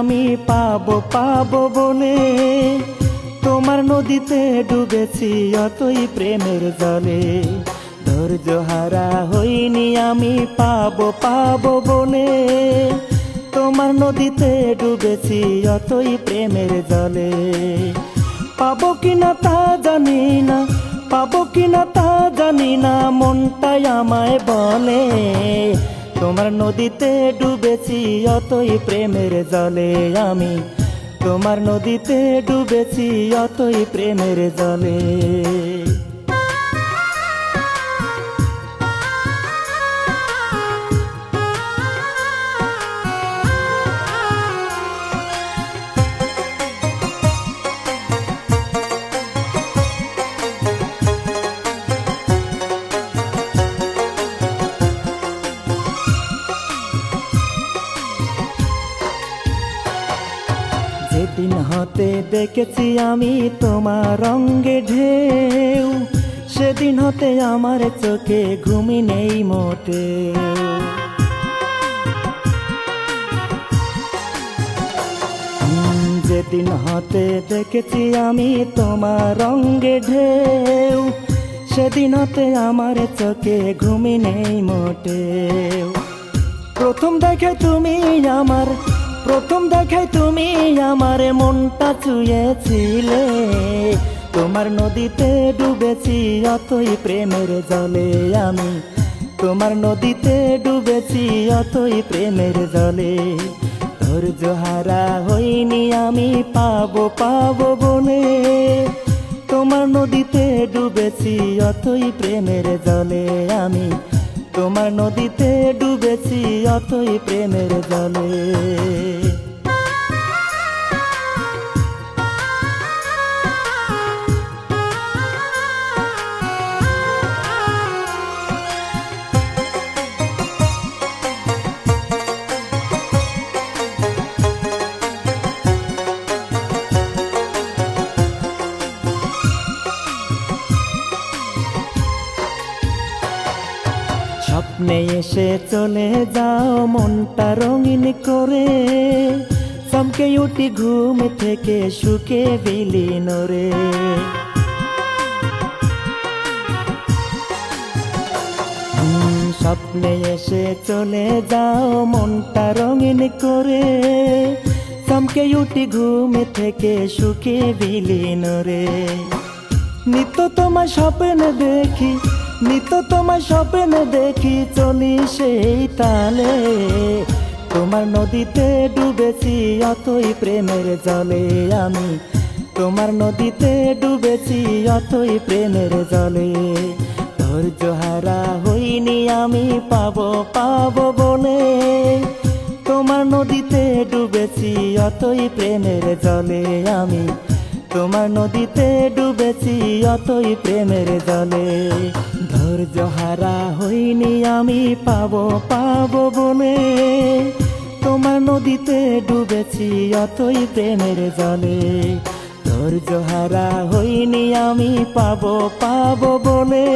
আমি পাবো পাবো বলে তোমার নদীতে ডুবেছি অতই প্রেমের জলে। ধৈর্য হারা হইনি আমি পাবো পাবো বলে তোমার নদীতে ডুবেছি অতই প্রেমের জলে। পাবো কিনা তা জানি না, পাবো কিনা তা জানি না, মনটাই আমায় বলে তোমার নদীতে ডুবেছি অতই প্রেমের জলে। আমি তোমার নদীতে ডুবেছি অতই প্রেমের জলে। যেদিন হতে দেখেছি আমি তোমার রঙে ঢেউ, সেদিন হতে আমার চোখে ঘুমি নেই মোটেও। যেদিন হতে দেখেছি আমি তোমার রঙে ঢেউ, সেদিন হতে আমার চোখে ঘুমি নেই মোটেও। প্রথম দেখায় তুমি আমার, প্রথম দেখায় তুমি আমার মনটা ছুঁয়েছিলে। তোমার নদীতে ডুবেছি অতই প্রেমের জলে। আমি তোমার নদীতে ডুবেছি অতই প্রেমের জলে। ধৈর্য হারা হইনি আমি পাবো পাবো বলে তোমার নদীতে ডুবেছি অতই প্রেমের জলে। আমি তোমার নদীতে ডুবেছি অতই প্রেমের জলে। স্বপ্নে এসে চলে যাও মনটা রঙিন করে, চমকে উঠি ঘুম থেকে সুখে বিলীন রে। স্বপ্নে এসে চলে যাও মনটা রঙিন করে, চমকে উঠি ঘুম থেকে সুখে বিলীন রে। নিত্য তোমার স্বপ্নে দেখি, নিত্য তোমার স্বপ্নে দেখি চলি সেই তালে। তোমার নদীতে ডুবেছি অতই প্রেমের জলে। আমি তোমার নদীতে ডুবেছি অতই প্রেমের জলে। ধৈর্য হারা হইনি আমি পাবো পাবো বলে তোমার নদীতে ডুবেছি অতই প্রেমের জলে। আমি তোমার নদীতে ডুবেছি অতই প্রেমের জলে। ধৈর্য হারা হইনি আমি পাবো পাবো বলে তোমার নদীতে ডুবেছি অতই প্রেমের জলে। ধৈর্য হারা হইনি আমি পাবো পাবো বলে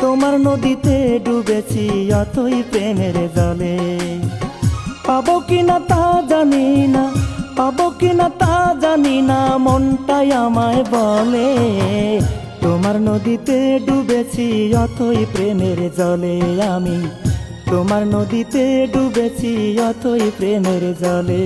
তোমার নদীতে ডুবেছি অতই প্রেমের জলে। পাবো কিনা তা জানি না, পাবো কিনা তা জানি না, মনটাই আমায় বলে তোমার নদীতে ডুবেছি অতই প্রেমের জলে। আমি তোমার নদীতে ডুবেছি অতই প্রেমের জলে।